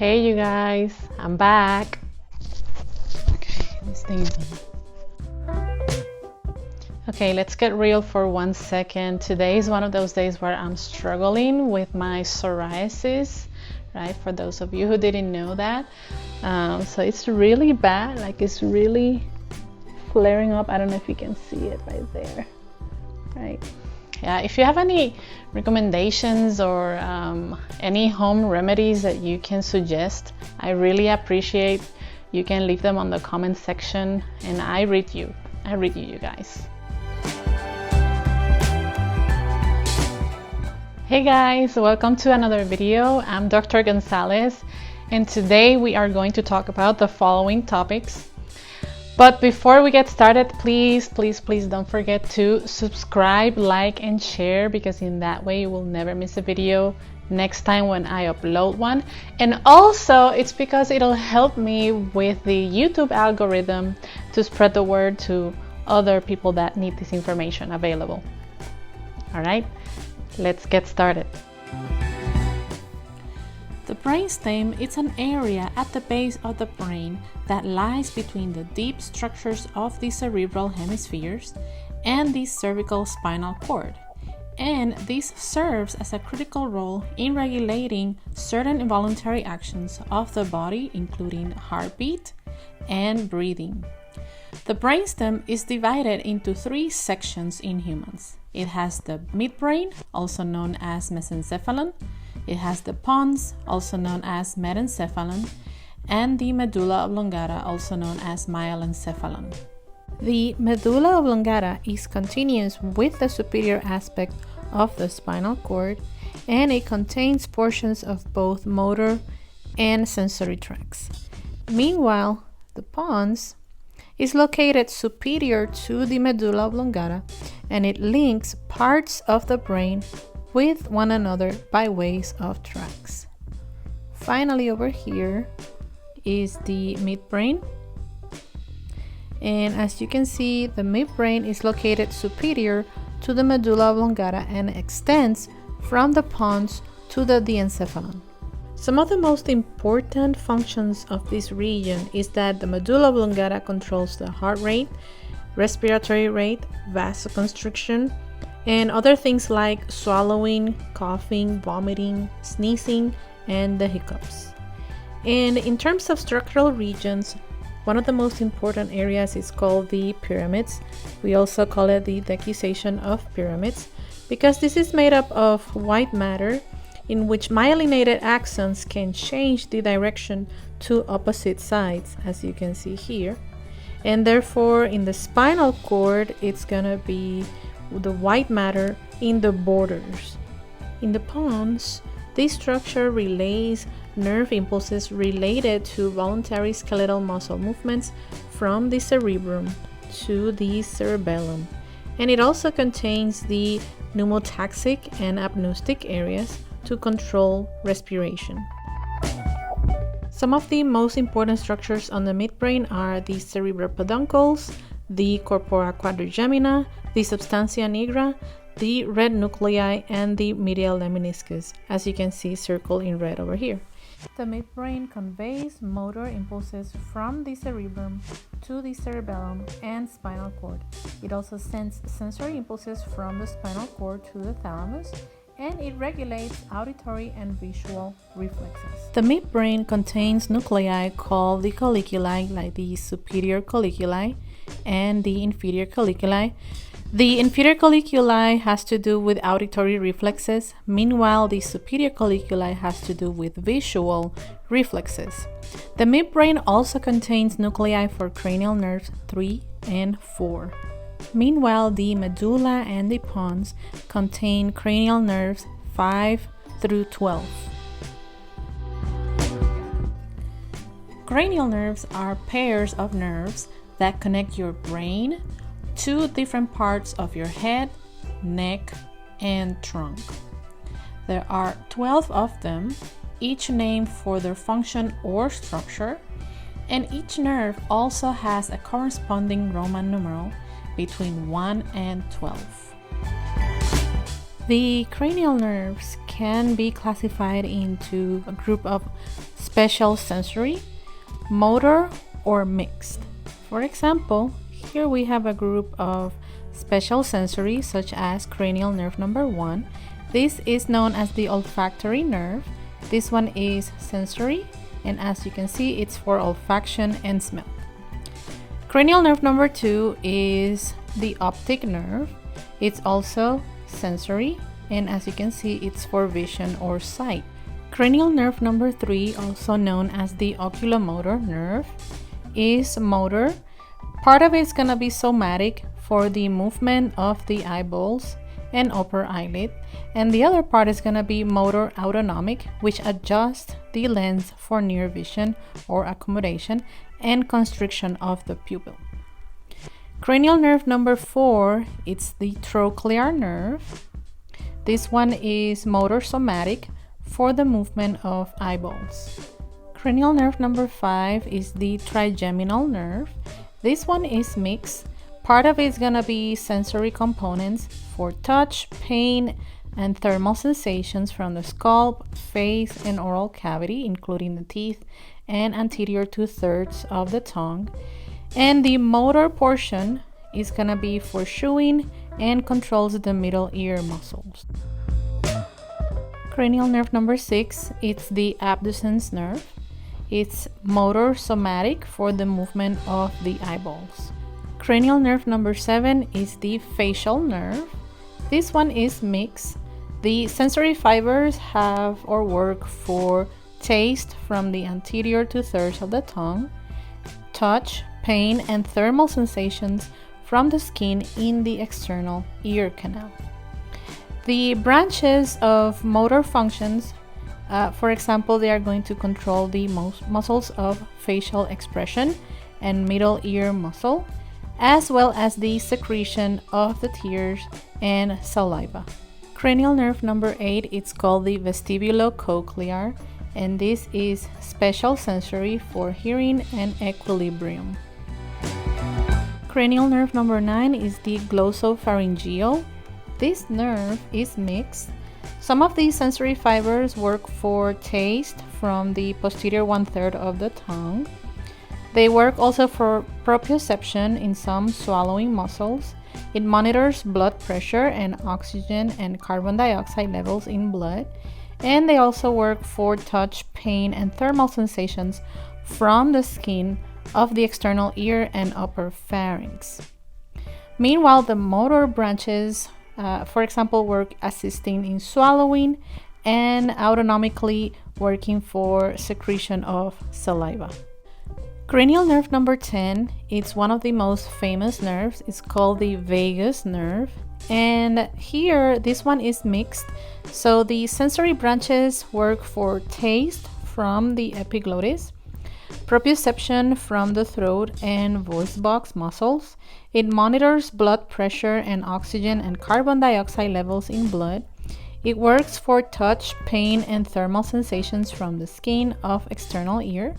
Hey you guys, I'm back. Okay, this thing is done. Okay, let's get real for 1 second. Today is one of those days where I'm struggling with my psoriasis, right? For those of you who didn't know that. So it's really bad, like it's really flaring up. I don't know if you can see it right there, right? Yeah, if you have any recommendations or any home remedies that you can suggest, I really appreciate. You can leave them on the comment section and I read you, you guys. Hey guys, welcome to another video. I'm Dr. Gonzalez and today we are going to talk about the following topics. But before we get started, please don't forget to subscribe, like, and share, because in that way you will never miss a video next time when I upload one. And also it's because it'll help me with the YouTube algorithm to spread the word to other people that need this information available. All right, let's get started. The brainstem is an area at the base of the brain that lies between the deep structures of the cerebral hemispheres and the cervical spinal cord, and this serves as a critical role in regulating certain involuntary actions of the body, including heartbeat and breathing. The brainstem is divided into 3 sections in humans. It has the midbrain, also known as mesencephalon. It has the pons, also known as medencephalon, and the medulla oblongata, also known as myelencephalon. The medulla oblongata is continuous with the superior aspect of the spinal cord, and it contains portions of both motor and sensory tracts. Meanwhile, the pons is located superior to the medulla oblongata, and it links parts of the brain with one another by ways of tracts. Finally, over here is the midbrain, and as you can see, the midbrain is located superior to the medulla oblongata and extends from the pons to the diencephalon. Some of the most important functions of this region is that the medulla oblongata controls the heart rate, respiratory rate, vasoconstriction, and other things like swallowing, coughing, vomiting, sneezing, and the hiccups. And in terms of structural regions, one of the most important areas is called the pyramids. We also call it the decussation of pyramids, because this is made up of white matter in which myelinated axons can change the direction to opposite sides, as you can see here. And therefore, in the spinal cord, it's gonna be the white matter in the borders. In the pons, this structure relays nerve impulses related to voluntary skeletal muscle movements from the cerebrum to the cerebellum, and it also contains the pneumotaxic and apneustic areas to control respiration. Some of the most important structures on the midbrain are the cerebropeduncles, the corpora quadrigemina, the substantia nigra, the red nuclei, and the medial lemniscus, as you can see circled in red over here. The midbrain conveys motor impulses from the cerebrum to the cerebellum and spinal cord. It also sends sensory impulses from the spinal cord to the thalamus, and it regulates auditory and visual reflexes. The midbrain contains nuclei called the colliculi, like the superior colliculi and the inferior colliculi. The inferior colliculi has to do with auditory reflexes, meanwhile the superior colliculi has to do with visual reflexes. The midbrain also contains nuclei for cranial nerves 3 and 4. Meanwhile, the medulla and the pons contain cranial nerves 5 through 12. Cranial nerves are pairs of nerves that connect your brain to different parts of your head, neck, and trunk. There are 12 of them, each named for their function or structure, and each nerve also has a corresponding Roman numeral between 1 and 12. The cranial nerves can be classified into a group of special sensory, motor, or mixed. For example, here we have a group of special sensory such as cranial nerve number 1. This is known as the olfactory nerve. This one is sensory, and as you can see, it's for olfaction and smell. Cranial nerve number 2 is the optic nerve. It's also sensory, and as you can see, it's for vision or sight. Cranial nerve number 3, also known as the oculomotor nerve, is motor. Part of it's gonna be somatic for the movement of the eyeballs and upper eyelid, and the other part is gonna be motor autonomic, which adjusts the lens for near vision or accommodation and constriction of the pupil. Cranial nerve number 4, it's the trochlear nerve. This one is motor somatic for the movement of eyeballs. Cranial nerve number 5 is the trigeminal nerve. This one is mixed. Part of it is gonna be sensory components for touch, pain, and thermal sensations from the scalp, face, and oral cavity, including the teeth and anterior 2/3 of the tongue. And the motor portion is gonna be for chewing and controls the middle ear muscles. Cranial nerve number 6, it's the abducens nerve. It's motor somatic for the movement of the eyeballs. Cranial nerve number 7 is the facial nerve. This one is mixed. The sensory fibers have or work for taste from the anterior 2/3 of the tongue, touch, pain, and thermal sensations from the skin in the external ear canal. The branches of motor functions, for example, they are going to control the muscles of facial expression and middle ear muscle, as well as the secretion of the tears and saliva. Cranial nerve number 8, it's called the vestibulocochlear, and this is special sensory for hearing and equilibrium. Cranial nerve number 9 is the glossopharyngeal. This nerve is mixed. Some of these sensory fibers work for taste from the posterior 1/3 of the tongue. They work also for proprioception in some swallowing muscles. It monitors blood pressure and oxygen and carbon dioxide levels in blood. And they also work for touch, pain, and thermal sensations from the skin of the external ear and upper pharynx. Meanwhile, the motor branches, for example, work assisting in swallowing and autonomically working for secretion of saliva. Cranial nerve number 10, it's one of the most famous nerves. It's called the vagus nerve. And here, this one is mixed. So the sensory branches work for taste from the epiglottis, proprioception from the throat and voice box muscles. It monitors blood pressure and oxygen and carbon dioxide levels in blood. It works for touch, pain, and thermal sensations from the skin of external ear,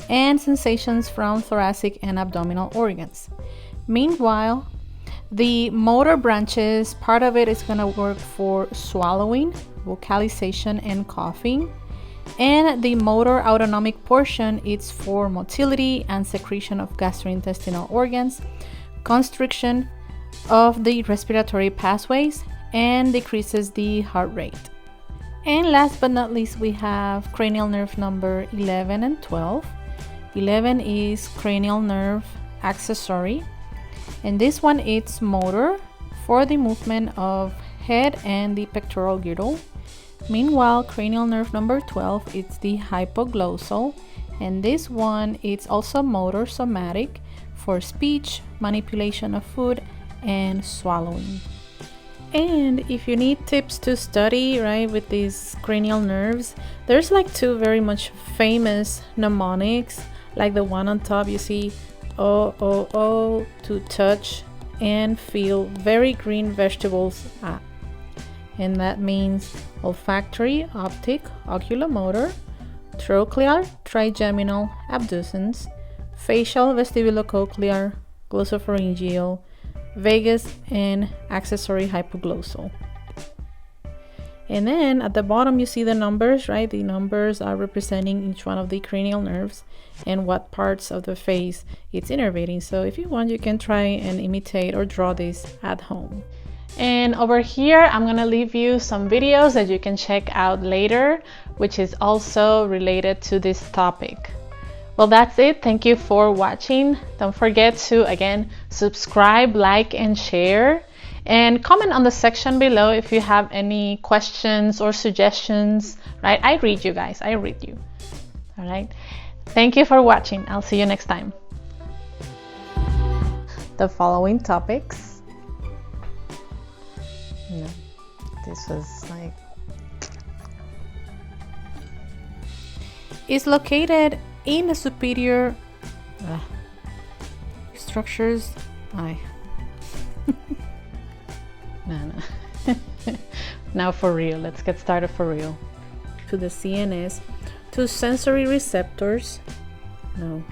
and sensations from thoracic and abdominal organs. Meanwhile, the motor branches, part of it is going to work for swallowing, vocalization, and coughing. And the motor autonomic portion is for motility and secretion of gastrointestinal organs, constriction of the respiratory pathways, and decreases the heart rate. And last but not least, we have cranial nerve number 11 and 12. 11 is cranial nerve accessory, and this one is motor for the movement of head and the pectoral girdle. Meanwhile, cranial nerve number 12 is the hypoglossal, and this one is also motor somatic for speech, manipulation of food, and swallowing. And if you need tips to study, right, with these cranial nerves, there's like two very much famous mnemonics, like the one on top you see, O, to touch and feel very green vegetables at. And that means olfactory, optic, oculomotor, trochlear, trigeminal, abducens, facial, vestibulocochlear, glossopharyngeal, vagus, and accessory hypoglossal. And then at the bottom you see the numbers, right? The numbers are representing each one of the cranial nerves and what parts of the face it's innervating. So if you want, you can try and imitate or draw this at home. And over here, I'm gonna leave you some videos that you can check out later, which is also related to this topic. Well, that's it. Thank you for watching. Don't forget to, again, subscribe, like, and share. And comment on the section below if you have any questions or suggestions, right? I read you guys, I read you. All right. Thank you for watching. I'll see you next time. The following topics. No, this was like. Is located in the superior structures. No. Now for real, let's get started for real. To the CNS, to sensory receptors. No.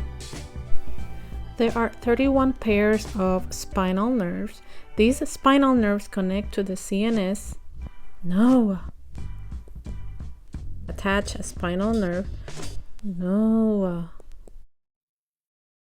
There are 31 pairs of spinal nerves. These spinal nerves connect to the CNS. No. Attach a spinal nerve. No.